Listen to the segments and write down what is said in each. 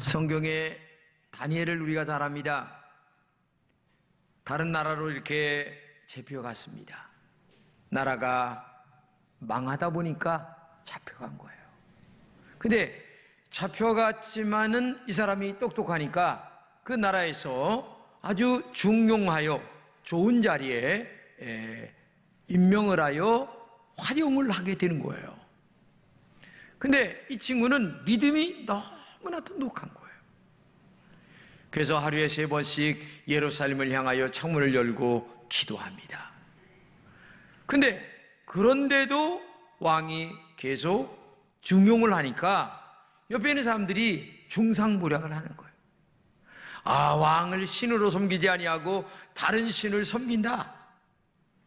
성경에 다니엘을 우리가 잘 압니다. 다른 나라로 이렇게 잡혀갔습니다. 나라가 망하다 보니까 잡혀간 거예요. 근데 잡혀갔지만은 이 사람이 똑똑하니까 그 나라에서 아주 중용하여 좋은 자리에 임명을 하여 활용을 하게 되는 거예요. 근데 이 친구는 믿음이 너무나 똑똑한 거예요. 그래서 하루에 3번씩 예루살렘을 향하여 창문을 열고 기도합니다. 근데 그런데도 왕이 계속 중용을 하니까 옆에 있는 사람들이 중상모략을 하는 거예요. 아, 왕을 신으로 섬기지 아니하고 다른 신을 섬긴다.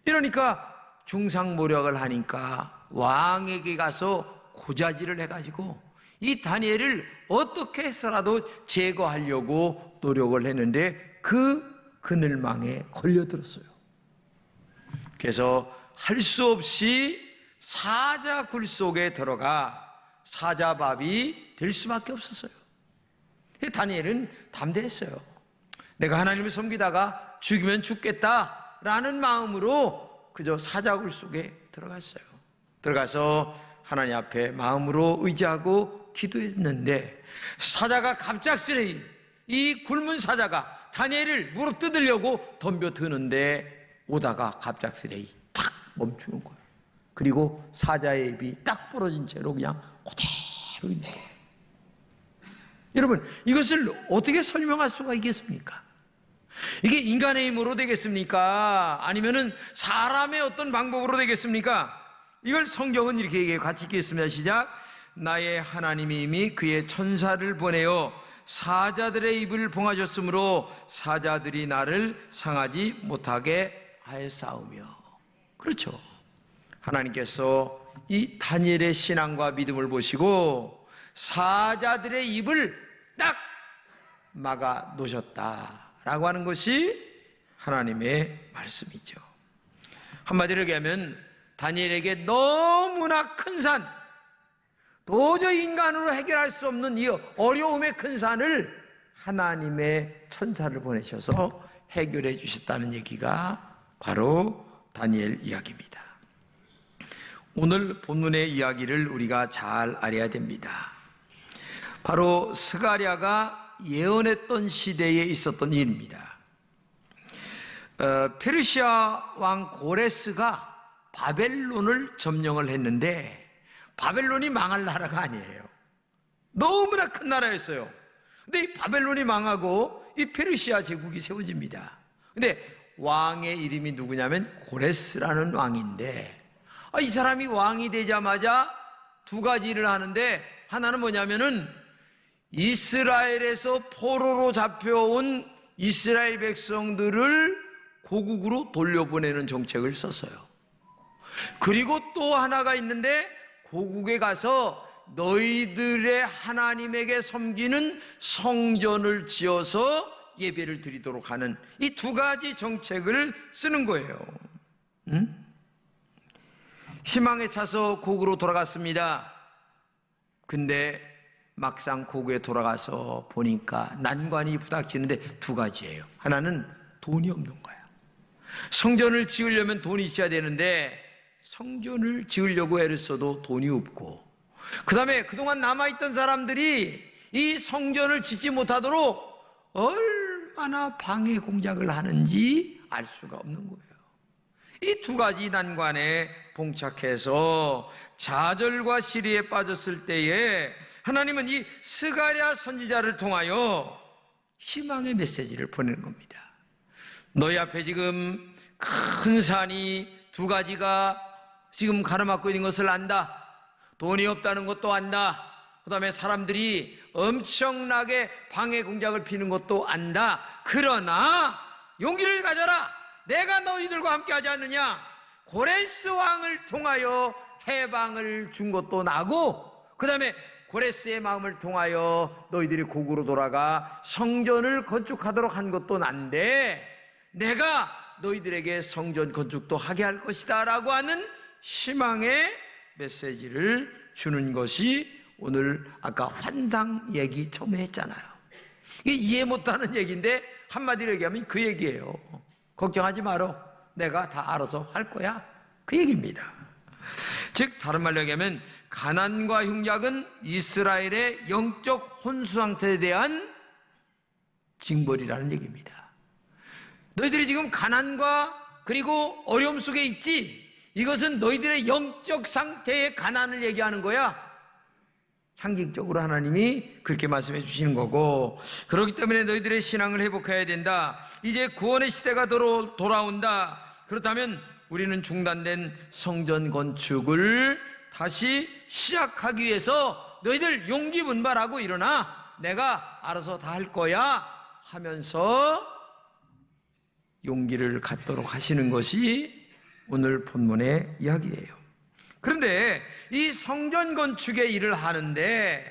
이러니까 중상모략을 하니까 왕에게 가서 고자질을 해가지고 이 다니엘을 어떻게 해서라도 제거하려고 노력을 했는데 그 그늘망에 걸려들었어요. 그래서 할 수 없이 사자굴 속에 들어가 사자밥이 될 수밖에 없었어요. 다니엘은 담대했어요. 내가 하나님을 섬기다가 죽이면 죽겠다라는 마음으로 그저 사자굴 속에 들어갔어요. 들어가서 하나님 앞에 마음으로 의지하고 기도했는데 사자가 갑작스레 이 굶은 사자가 다니엘을 물어뜯으려고 덤벼드는데 오다가 갑작스레 탁 멈추는 거예요. 그리고 사자의 입이 딱 부러진 채로 그냥 그대로 있는 거예요. 여러분, 이것을 어떻게 설명할 수가 있겠습니까? 이게 인간의 힘으로 되겠습니까? 아니면은 사람의 어떤 방법으로 되겠습니까? 이걸 성경은 이렇게 얘기해요. 같이 읽겠습니다. 시작. 나의 하나님이 이미 그의 천사를 보내어 사자들의 입을 봉하셨으므로 사자들이 나를 상하지 못하게 하였사오며. 그렇죠. 하나님께서 이 다니엘의 신앙과 믿음을 보시고 사자들의 입을 딱 막아 놓으셨다라고 하는 것이 하나님의 말씀이죠. 한마디로 얘기하면 다니엘에게 너무나 큰 산, 도저히 인간으로 해결할 수 없는 이 어려움의 큰 산을 하나님의 천사를 보내셔서 해결해 주셨다는 얘기가 바로 다니엘 이야기입니다. 오늘 본문의 이야기를 우리가 잘 알아야 됩니다. 바로 스가랴가 예언했던 시대에 있었던 일입니다. 페르시아 왕 고레스가 바벨론을 점령을 했는데 바벨론이 망할 나라가 아니에요. 너무나 큰 나라였어요. 근데 이 바벨론이 망하고 이 페르시아 제국이 세워집니다. 근데 왕의 이름이 누구냐면 고레스라는 왕인데 이 사람이 왕이 되자마자 두 가지 일을 하는데 하나는 뭐냐면은 이스라엘에서 포로로 잡혀온 이스라엘 백성들을 고국으로 돌려보내는 정책을 썼어요. 그리고 또 하나가 있는데 고국에 가서 너희들의 하나님에게 섬기는 성전을 지어서 예배를 드리도록 하는 이 두 가지 정책을 쓰는 거예요. 희망에 차서 고국으로 돌아갔습니다. 근데 막상 고국에 돌아가서 보니까 난관이 부닥치는데 두 가지예요. 하나는 돈이 없는 거야. 성전을 지으려면 돈이 있어야 되는데 성전을 지으려고 애를 써도 돈이 없고, 그 다음에 그동안 남아있던 사람들이 이 성전을 짓지 못하도록 얼마나 방해 공작을 하는지 알 수가 없는 거예요. 이 두 가지 난관에 봉착해서 좌절과 시리에 빠졌을 때에 하나님은 이 스가랴 선지자를 통하여 희망의 메시지를 보내는 겁니다. 너희 앞에 지금 큰 산이 두 가지가 지금 가로막고 있는 것을 안다. 돈이 없다는 것도 안다. 그 다음에 사람들이 엄청나게 방해 공작을 피는 것도 안다. 그러나 용기를 가져라. 내가 너희들과 함께 하지 않느냐. 고레스 왕을 통하여 해방을 준 것도 나고, 그 다음에 고레스의 마음을 통하여 너희들이 고국으로 돌아가 성전을 건축하도록 한 것도 난데 내가 너희들에게 성전 건축도 하게 할 것이다 라고 하는 희망의 메시지를 주는 것이 오늘 아까 환상 얘기 처음에 했잖아요. 이게 이해 못하는 얘기인데 한마디로 얘기하면 그 얘기예요. 걱정하지 마라. 내가 다 알아서 할 거야. 그 얘기입니다. 즉 다른 말로 얘기하면 가난과 흉약은 이스라엘의 영적 혼수 상태에 대한 징벌이라는 얘기입니다. 너희들이 지금 가난과 그리고 어려움 속에 있지? 이것은 너희들의 영적 상태의 가난을 얘기하는 거야. 상징적으로 하나님이 그렇게 말씀해 주시는 거고, 그렇기 때문에 너희들의 신앙을 회복해야 된다. 이제 구원의 시대가 돌아온다. 그렇다면 우리는 중단된 성전 건축을 다시 시작하기 위해서 너희들 용기 분발하고 일어나. 내가 알아서 다 할 거야 하면서 용기를 갖도록 하시는 것이 오늘 본문의 이야기예요. 그런데 이 성전 건축의 일을 하는데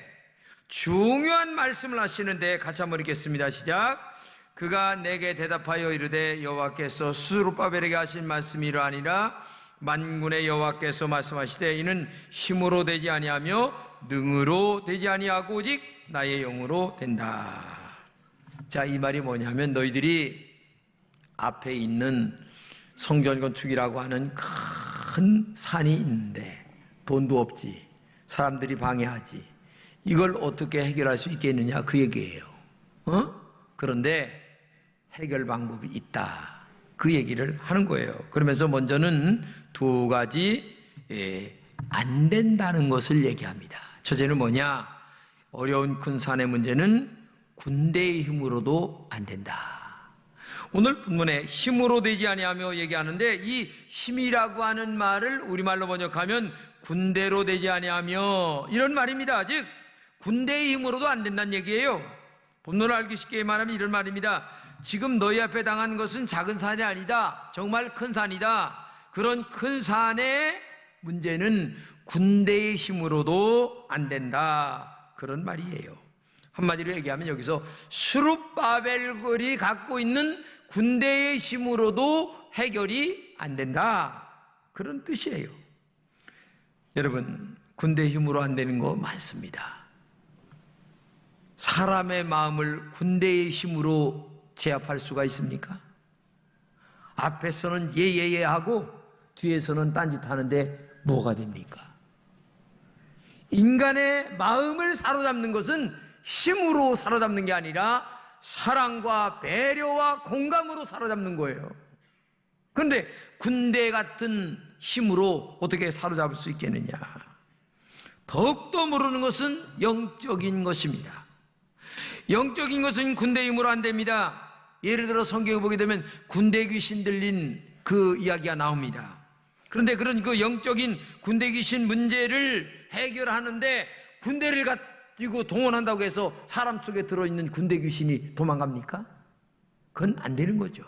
중요한 말씀을 하시는데 같이 한번 읽겠습니다. 시작. 그가 내게 대답하여 이르되 여호와께서 스룹바벨에게 하신 말씀이 이러하니라. 만군의 여호와께서 말씀하시되 이는 힘으로 되지 아니하며 능으로 되지 아니하고 오직 나의 영으로 된다. 자, 이 말이 뭐냐면 너희들이 앞에 있는 성전 건축이라고 하는 큰 산이 있는데 돈도 없지, 사람들이 방해하지, 이걸 어떻게 해결할 수 있겠느냐 그 얘기예요. 그런데 해결 방법이 있다 그 얘기를 하는 거예요. 그러면서 먼저는 두 가지 안 된다는 것을 얘기합니다. 첫째는 뭐냐? 어려운 큰 산의 문제는 군대의 힘으로도 안 된다. 오늘 본문에 힘으로 되지 아니하며 얘기하는데 이 힘이라고 하는 말을 우리말로 번역하면 군대로 되지 아니하며 이런 말입니다. 즉 군대의 힘으로도 안 된다는 얘기예요. 본문을 알기 쉽게 말하면 이런 말입니다. 지금 너희 앞에 당한 것은 작은 산이 아니다. 정말 큰 산이다. 그런 큰 산의 문제는 군대의 힘으로도 안 된다. 그런 말이에요. 한마디로 얘기하면 여기서 스룹바벨이 갖고 있는 군대의 힘으로도 해결이 안 된다. 그런 뜻이에요. 여러분, 군대의 힘으로 안 되는 거 많습니다. 사람의 마음을 군대의 힘으로 제압할 수가 있습니까? 앞에서는 예예예 하고 뒤에서는 딴짓하는데 뭐가 됩니까? 인간의 마음을 사로잡는 것은 힘으로 사로잡는 게 아니라 사랑과 배려와 공감으로 사로잡는 거예요. 그런데 군대 같은 힘으로 어떻게 사로잡을 수 있겠느냐? 더욱더 모르는 것은 영적인 것입니다. 영적인 것은 군대 힘으로 안 됩니다. 예를 들어 성경에 보게 되면 군대 귀신 들린 그 이야기가 나옵니다. 그런데 그런 그 영적인 군대 귀신 문제를 해결하는데 군대를 가지고 동원한다고 해서 사람 속에 들어있는 군대 귀신이 도망갑니까? 그건 안 되는 거죠.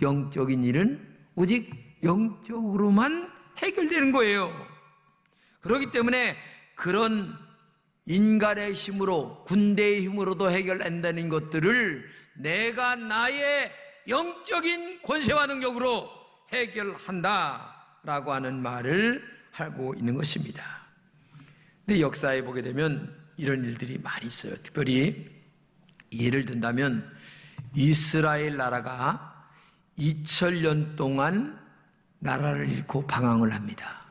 영적인 일은 오직 영적으로만 해결되는 거예요. 그렇기 때문에 그런 인간의 힘으로 군대의 힘으로도 해결된다는 것들을 내가 나의 영적인 권세와 능력으로 해결한다라고 하는 말을 하고 있는 것입니다. 근데 역사에 보게 되면 이런 일들이 많이 있어요. 특별히 예를 든다면 이스라엘 나라가 2000년 동안 나라를 잃고 방황을 합니다.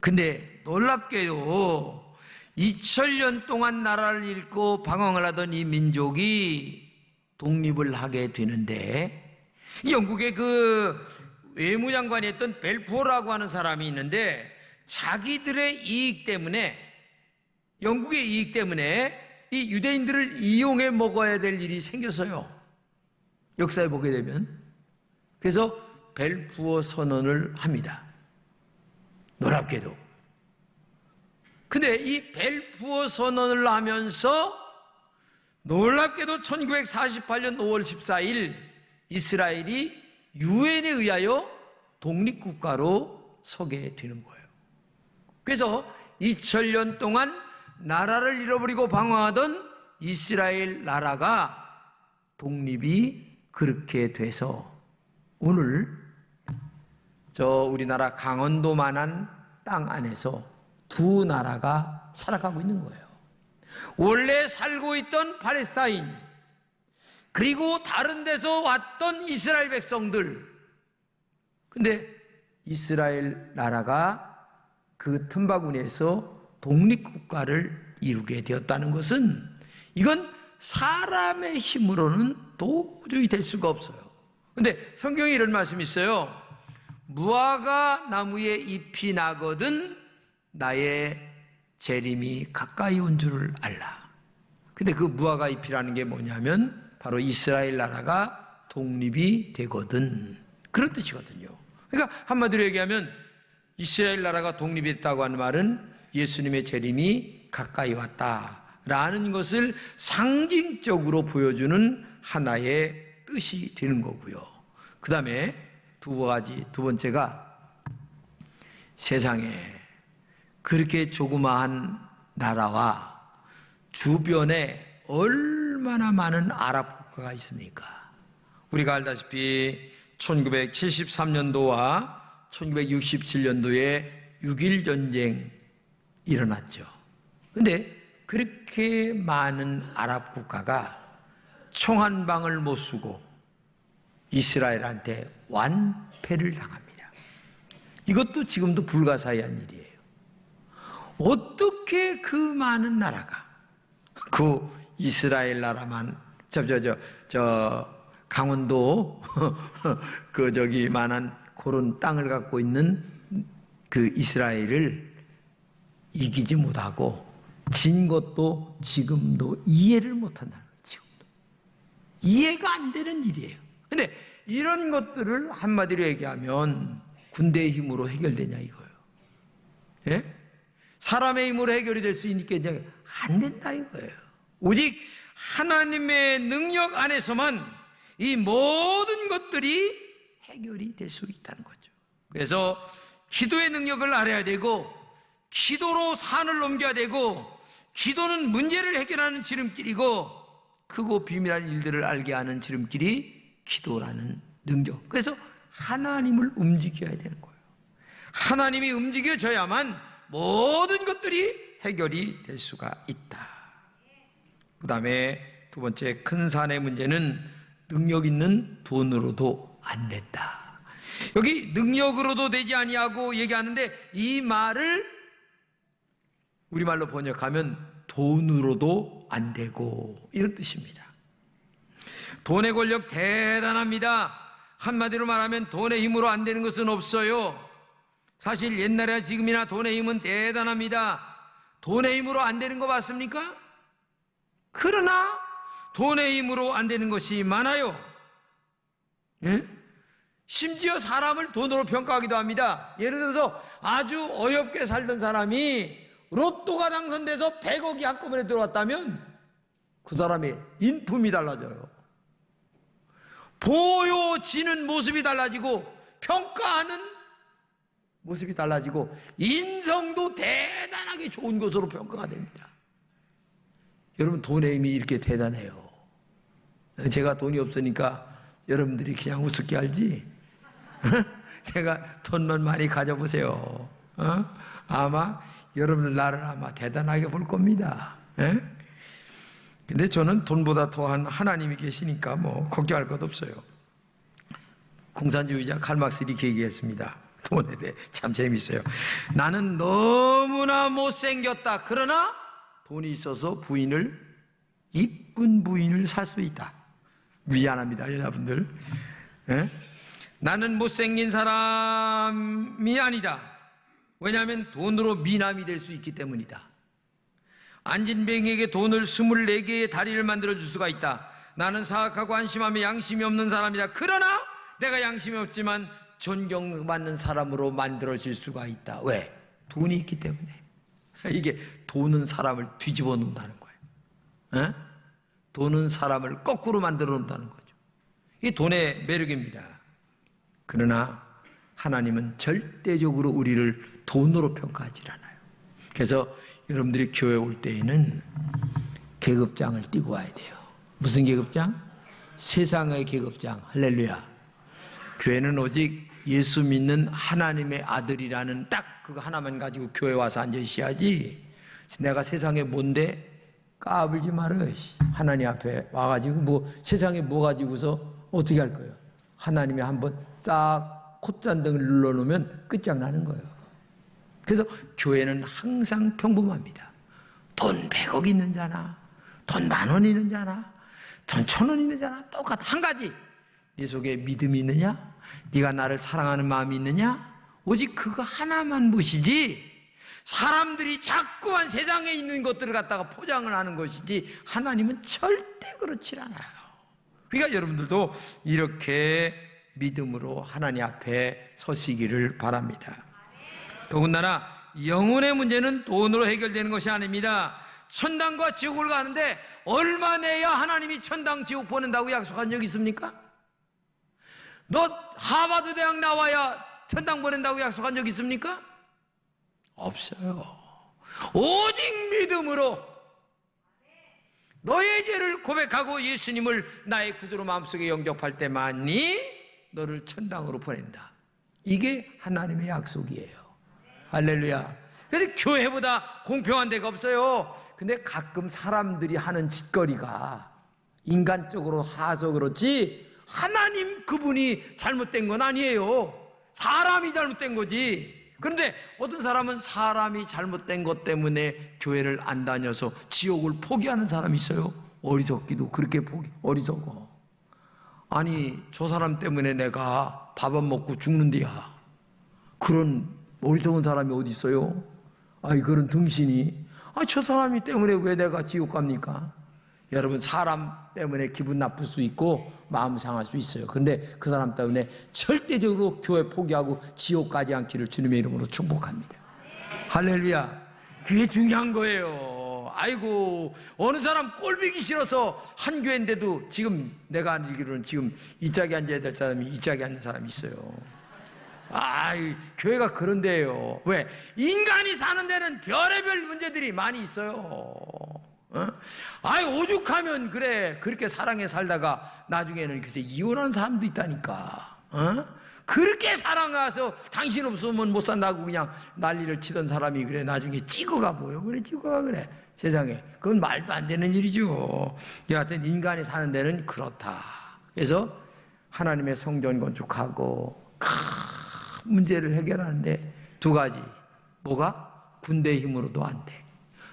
근데 놀랍게도 2000년 동안 나라를 잃고 방황을 하던 이 민족이 독립을 하게 되는데 영국의 그 외무장관이었던 벨푸어라고 하는 사람이 있는데 자기들의 이익 때문에 영국의 이익 때문에 이 유대인들을 이용해 먹어야 될 일이 생겼어요. 역사에 보게 되면. 그래서 벨푸어 선언을 합니다. 놀랍게도. 근데 이 벨푸어 선언을 하면서 놀랍게도 1948년 5월 14일 이스라엘이 유엔에 의하여 독립국가로 서게 되는 거예요. 그래서 2000년 동안 나라를 잃어버리고 방황하던 이스라엘 나라가 독립이 그렇게 돼서 오늘 우리나라 강원도만한 땅 안에서 두 나라가 살아가고 있는 거예요. 원래 살고 있던 팔레스타인, 그리고 다른 데서 왔던 이스라엘 백성들. 근데 이스라엘 나라가 그 틈바구니에서 독립국가를 이루게 되었다는 것은, 이건 사람의 힘으로는 도저히 될 수가 없어요. 근데 성경에 이런 말씀이 있어요. 무화과 나무에 잎이 나거든 나의 재림이 가까이 온 줄을 알라. 근데 그 무화과 잎이라는 게 뭐냐면 바로 이스라엘 나라가 독립이 되거든, 그런 뜻이거든요. 그러니까 한마디로 얘기하면 이스라엘 나라가 독립했다고 하는 말은 예수님의 재림이 가까이 왔다라는 것을 상징적으로 보여주는 하나의 뜻이 되는 거고요. 그 다음에 두 번째가, 세상에 그렇게 조그마한 나라와 주변에 얼마나 많은 아랍 국가가 있습니까? 우리가 알다시피 1973년도와 1967년도에 6.1 전쟁 일어났죠. 근데 그렇게 많은 아랍 국가가 총 한 방을 못 쏘고 이스라엘한테 완패를 당합니다. 이것도 지금도 불가사의한 일이에요. 어떻게 그 많은 나라가, 그 이스라엘 나라만, 강원도 만한 그런 땅을 갖고 있는 그 이스라엘을 이기지 못하고 진 것도 지금도 이해를 못한다는 거예요. 지금도 이해가 안 되는 일이에요. 근데 이런 것들을 한마디로 얘기하면 군대의 힘으로 해결되냐 이거예요. 예? 사람의 힘으로 해결이 될 수 있겠냐? 안 된다 이거예요. 오직 하나님의 능력 안에서만 이 모든 것들이 해결이 될 수 있다는 거죠. 그래서 기도의 능력을 알아야 되고, 기도로 산을 넘겨야 되고, 기도는 문제를 해결하는 지름길이고, 크고 비밀한 일들을 알게 하는 지름길이 기도라는 능력. 그래서 하나님을 움직여야 되는 거예요. 하나님이 움직여져야만 모든 것들이 해결이 될 수가 있다. 그 다음에 두 번째 큰 산의 문제는 능력 있는 돈으로도 안 된다. 여기 능력으로도 되지 아니하고 얘기하는데, 이 말을 우리말로 번역하면 돈으로도 안 되고, 이런 뜻입니다. 돈의 권력 대단합니다. 한마디로 말하면 돈의 힘으로 안 되는 것은 없어요. 사실 옛날이나 지금이나 돈의 힘은 대단합니다. 돈의 힘으로 안 되는 거 맞습니까? 그러나 돈의 힘으로 안 되는 것이 많아요. 예? 심지어 사람을 돈으로 평가하기도 합니다. 예를 들어서 아주 어렵게 살던 사람이 로또가 당선돼서 100억이 한꺼번에 들어왔다면 그 사람의 인품이 달라져요. 보여지는 모습이 달라지고, 평가하는 모습이 달라지고, 인성도 대단하게 좋은 것으로 평가가 됩니다. 여러분, 돈의 힘이 이렇게 대단해요. 제가 돈이 없으니까 여러분들이 그냥 우습게 알지? 내가 돈만 많이 가져보세요. 아마 여러분들 나를 아마 대단하게 볼 겁니다. 근데 저는 돈보다 더한 하나님이 계시니까 뭐 걱정할 것 없어요. 공산주의자 칼막스 이렇게 얘기했습니다. 돈에 대해 참 재밌어요. 나는 너무나 못생겼다. 그러나 돈이 있어서 이쁜 부인을 살 수 있다. 미안합니다, 여자분들. 나는 못생긴 사람이 아니다. 왜냐하면 돈으로 미남이 될 수 있기 때문이다. 안진뱅이에게 돈을 24개의 다리를 만들어줄 수가 있다. 나는 사악하고 안심하며 양심이 없는 사람이다. 그러나 내가 양심이 없지만 존경받는 사람으로 만들어질 수가 있다. 왜? 돈이 있기 때문에. 이게 돈은 사람을 뒤집어 놓는다는 거예요. 돈은 사람을 거꾸로 만들어 놓는다는 거죠. 이게 돈의 매력입니다. 그러나 하나님은 절대적으로 우리를 돈으로 평가하지 않아요. 그래서 여러분들이 교회 올 때에는 계급장을 띄고 와야 돼요. 무슨 계급장? 세상의 계급장. 할렐루야. 교회는 오직 예수 믿는 하나님의 아들이라는 딱 그거 하나만 가지고 교회 와서 앉아 있어야지, 내가 세상에 뭔데? 까불지 말아. 하나님 앞에 와가지고 뭐 세상에 뭐 가지고서 어떻게 할 거예요? 하나님이 한번 싹 콧잔등을 눌러놓으면 끝장나는 거예요. 그래서 교회는 항상 평범합니다. 돈 100억 있는 자나 돈 10,000원 있는 자나 돈 1,000원 있는 자나 똑같아. 한 가지, 네 속에 믿음이 있느냐? 네가 나를 사랑하는 마음이 있느냐? 오직 그거 하나만 보시지, 사람들이 자꾸만 세상에 있는 것들을 갖다가 포장을 하는 것이지 하나님은 절대 그렇지 않아요. 그러니까 여러분들도 이렇게 믿음으로 하나님 앞에 서시기를 바랍니다. 더군다나 영혼의 문제는 돈으로 해결되는 것이 아닙니다. 천당과 지옥을 가는데 얼마 내야 하나님이 천당 지옥 보낸다고 약속한 적 있습니까? 너 하버드 대학 나와야 천당 보낸다고 약속한 적 있습니까? 없어요. 오직 믿음으로 너의 죄를 고백하고 예수님을 나의 구주로 마음속에 영접할 때만이 너를 천당으로 보낸다. 이게 하나님의 약속이에요. 할렐루야. 그래서 교회보다 공평한 데가 없어요. 근데 가끔 사람들이 하는 짓거리가 인간적으로 하서 그렇지 하나님 그분이 잘못된 건 아니에요. 사람이 잘못된 거지. 그런데 어떤 사람은 사람이 잘못된 것 때문에 교회를 안 다녀서 지옥을 포기하는 사람이 있어요. 어리석기도 그렇게 어리석어. 아니 저 사람 때문에 내가 밥 안 먹고 죽는데야. 그런 어리석은 사람이 어디 있어요? 아이 그런 등신이. 저 사람이 때문에 왜 내가 지옥 갑니까? 여러분, 사람 때문에 기분 나쁠 수 있고 마음 상할 수 있어요. 근데 그 사람 때문에 절대적으로 교회 포기하고 지옥 가지 않기를 주님의 이름으로 축복합니다. 할렐루야. 그게 중요한 거예요. 아이고, 어느 사람 꼴보기 싫어서 한 교회인데도 지금 내가 알기로는 지금 이 짝에 앉아야 될 사람이 이 짝에 앉는 사람이 있어요. 교회가 그런 데예요. 왜? 인간이 사는 데는 별의별 문제들이 많이 있어요. 오죽하면 그래 그렇게 사랑해 살다가 나중에는 글쎄 이혼한 사람도 있다니까. 그렇게 사랑해서 당신 없으면 못 산다고 그냥 난리를 치던 사람이 그래 나중에 찍어가 보여. 그래 찍어가 그래 세상에. 그건 말도 안 되는 일이죠. 여하튼 인간이 사는 데는 그렇다. 그래서 하나님의 성전 건축하고 문제를 해결하는데 두 가지. 뭐가? 군대의 힘으로도 안 돼.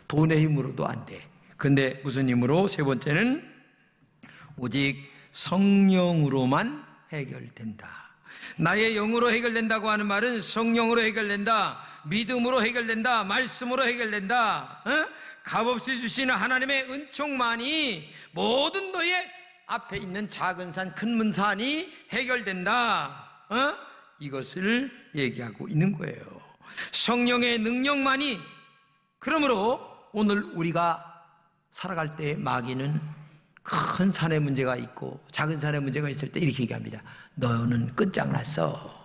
돈의 힘으로도 안 돼. 근데 무슨 힘으로? 세 번째는 오직 성령으로만 해결된다. 나의 영으로 해결된다고 하는 말은 성령으로 해결된다, 믿음으로 해결된다, 말씀으로 해결된다. 값없이 주시는 하나님의 은총만이 모든 너의 앞에 있는 작은 산, 큰 산이 해결된다. 이것을 얘기하고 있는 거예요. 성령의 능력만이. 그러므로 오늘 우리가 살아갈 때 마귀는 큰 산의 문제가 있고 작은 산의 문제가 있을 때 이렇게 얘기합니다. 너는 끝장났어.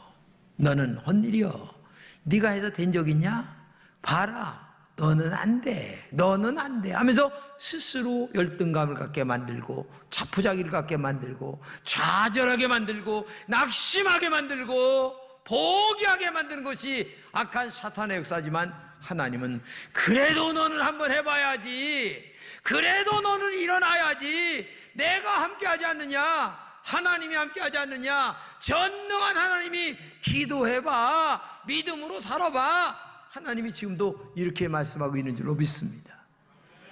너는 헛일이여. 네가 해서 된 적 있냐? 봐라. 너는 안 돼. 너는 안 돼. 하면서 스스로 열등감을 갖게 만들고 자포자기를 갖게 만들고 좌절하게 만들고 낙심하게 만들고 포기하게 만드는 것이 악한 사탄의 역사지만 하나님은 그래도 너는 한번 해봐야지. 그래도 너는 일어나야지. 내가 함께하지 않느냐? 하나님이 함께하지 않느냐? 전능한 하나님이 기도해봐. 믿음으로 살아봐. 하나님이 지금도 이렇게 말씀하고 있는 줄로 믿습니다.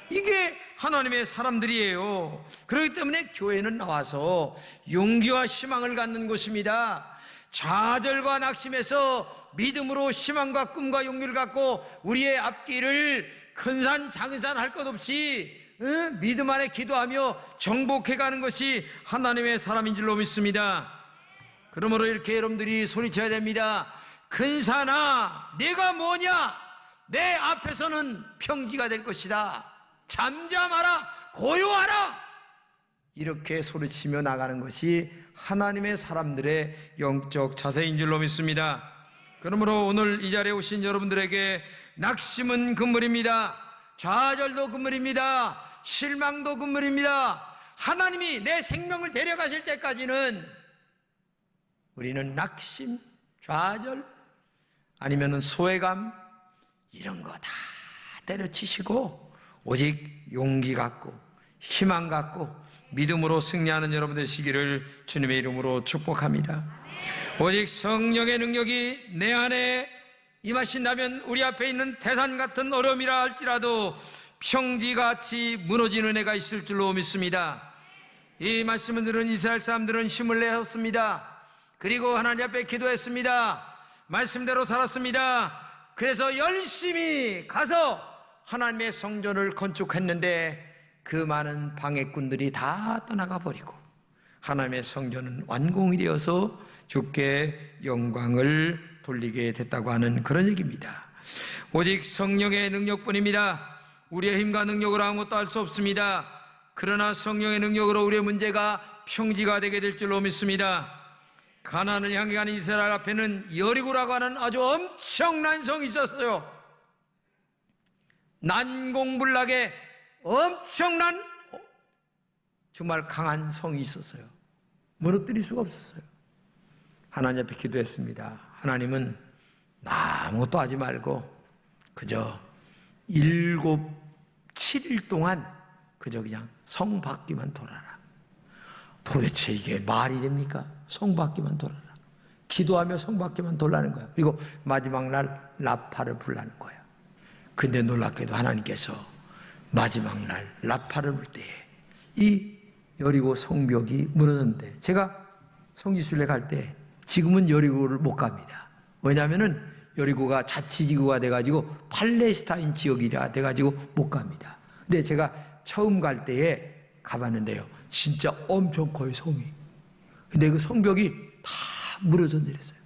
이게 하나님의 사람들이에요. 그렇기 때문에 교회는 나와서 용기와 희망을 갖는 곳입니다. 좌절과 낙심에서 믿음으로 희망과 꿈과 용기를 갖고 우리의 앞길을 큰 산 작은 산 할 것 없이 믿음 안에 기도하며 정복해가는 것이 하나님의 사람인 줄로 믿습니다. 그러므로 이렇게 여러분들이 소리쳐야 됩니다. 큰 산아, 네가 뭐냐? 내 앞에서는 평지가 될 것이다. 잠잠하라, 고요하라. 이렇게 소리치며 나가는 것이 하나님의 사람들의 영적 자세인 줄로 믿습니다. 그러므로 오늘 이 자리에 오신 여러분들에게 낙심은 금물입니다. 좌절도 금물입니다. 실망도 금물입니다. 하나님이 내 생명을 데려가실 때까지는 우리는 낙심, 좌절, 아니면은 소외감 이런 거 다 때려치시고 오직 용기 갖고 희망 갖고 믿음으로 승리하는 여러분 되시기를 주님의 이름으로 축복합니다. 오직 성령의 능력이 내 안에 임하신다면 우리 앞에 있는 태산 같은 어려움이라 할지라도 평지같이 무너지는 은혜가 있을 줄로 믿습니다. 이 말씀을 들은 이스라엘 사람들은 힘을 내었습니다. 그리고 하나님 앞에 기도했습니다. 말씀대로 살았습니다. 그래서 열심히 가서 하나님의 성전을 건축했는데 그 많은 방해꾼들이 다 떠나가 버리고 하나님의 성전은 완공이 되어서 주께 영광을 돌리게 됐다고 하는 그런 얘기입니다. 오직 성령의 능력뿐입니다. 우리의 힘과 능력으로 아무것도 할 수 없습니다. 그러나 성령의 능력으로 우리의 문제가 평지가 되게 될 줄로 믿습니다. 가나안을 향해 가는 이스라엘 앞에는 여리고라고 하는 아주 엄청난 성이 있었어요. 난공불락의 엄청난 정말 강한 성이 있었어요. 무너뜨릴 수가 없었어요. 하나님 앞에 기도했습니다. 하나님은 아무것도 하지 말고 그저 7일 동안 그저 그냥 성 밖에만 돌아라. 도대체 이게 말이 됩니까? 성 밖에만 돌아라. 기도하며 성 밖에만 돌라는 거야. 그리고 마지막 날 라파를 불라는 거야. 근데 놀랍게도 하나님께서 마지막 날 라파를 불 때에 이 여리고 성벽이 무너졌는데, 제가 성지순례 갈 때 지금은 여리고를 못 갑니다. 왜냐하면은 여리고가 자치지구가 돼가지고 팔레스타인 지역이라 돼가지고 못 갑니다. 근데 제가 처음 갈 때에 가봤는데요, 진짜 엄청 커요, 성이. 근데 그 성벽이 다 무너져 내렸어요.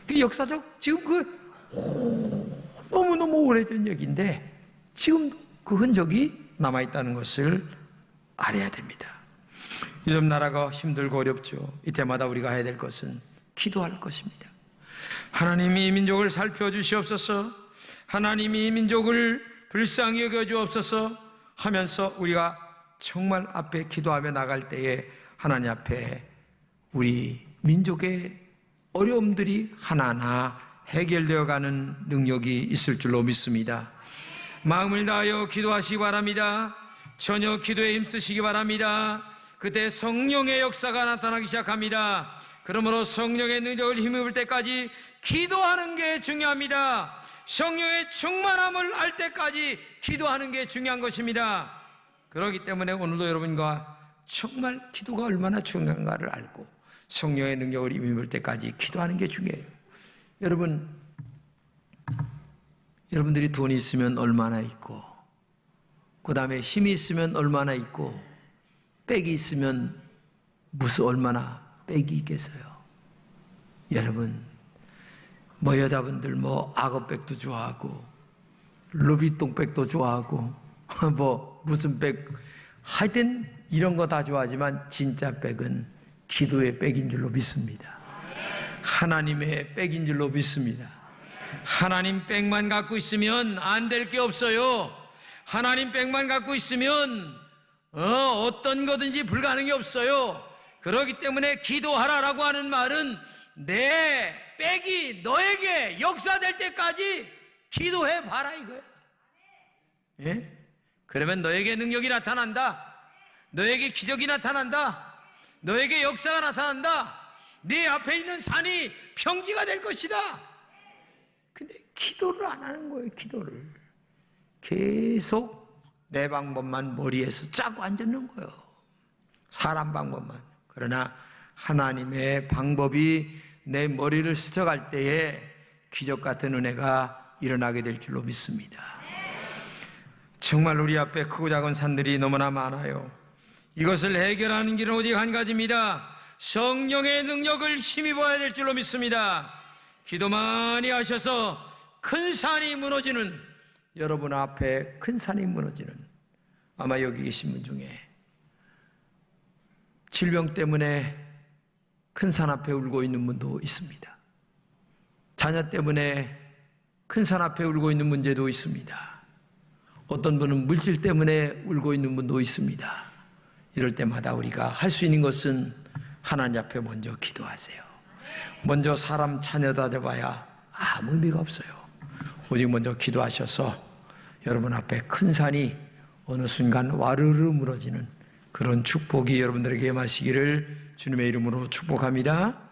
그 역사적 지금 너무너무 오래전 얘기인데 지금도 그 흔적이 남아있다는 것을 알아야 됩니다. 요즘 나라가 힘들고 어렵죠. 이때마다 우리가 해야 될 것은 기도할 것입니다. 하나님이 이 민족을 살펴주시옵소서, 하나님이 이 민족을 불쌍히 여겨주옵소서 하면서 우리가 정말 앞에 기도하며 나갈 때에 하나님 앞에 우리 민족의 어려움들이 하나하나 해결되어 가는 능력이 있을 줄로 믿습니다. 마음을 다하여 기도하시기 바랍니다. 전혀 기도에 힘쓰시기 바랍니다. 그때 성령의 역사가 나타나기 시작합니다. 그러므로 성령의 능력을 힘입을 때까지 기도하는 게 중요합니다. 성령의 충만함을 알 때까지 기도하는 게 중요한 것입니다. 그렇기 때문에 오늘도 여러분과 정말 기도가 얼마나 중요한가를 알고 성령의 능력을 힘입을 때까지 기도하는 게 중요해요. 여러분들이 돈이 있으면 얼마나 있고, 그 다음에 힘이 있으면 얼마나 있고, 빽이 있으면 무슨 얼마나 빽이 있겠어요. 여러분, 여자분들 악어백도 좋아하고 루비똥백도 좋아하고 무슨 백, 하여튼 이런 거 다 좋아하지만 진짜 백은 기도의 백인 줄로 믿습니다. 하나님의 백인 줄로 믿습니다. 하나님 백만 갖고 있으면 안 될 게 없어요. 하나님 백만 갖고 있으면 어떤 거든지 불가능이 없어요. 그렇기 때문에 기도하라라고 하는 말은 내 백이 너에게 역사될 때까지 기도해 봐라 이거야. 예? 그러면 너에게 능력이 나타난다. 너에게 기적이 나타난다. 너에게 역사가 나타난다. 네 앞에 있는 산이 평지가 될 것이다. 근데 기도를 안 하는 거예요. 기도를 계속 내 방법만 머리에서 짜고 앉는 거예요. 사람 방법만. 그러나 하나님의 방법이 내 머리를 스쳐갈 때에 기적 같은 은혜가 일어나게 될 줄로 믿습니다. 정말 우리 앞에 크고 작은 산들이 너무나 많아요. 이것을 해결하는 길은 오직 한 가지입니다. 성령의 능력을 힘입어야 될 줄로 믿습니다. 기도 많이 하셔서 큰 산이 무너지는, 여러분 앞에 큰 산이 무너지는, 아마 여기 계신 분 중에 질병 때문에 큰 산 앞에 울고 있는 분도 있습니다. 자녀 때문에 큰 산 앞에 울고 있는 문제도 있습니다. 어떤 분은 물질 때문에 울고 있는 분도 있습니다. 이럴 때마다 우리가 할 수 있는 것은 하나님 앞에 먼저 기도하세요. 먼저 사람 자녀 다져봐야 아무 의미가 없어요. 오직 먼저 기도하셔서 여러분 앞에 큰 산이 어느 순간 와르르 무너지는 그런 축복이 여러분들에게 임하시기를 주님의 이름으로 축복합니다.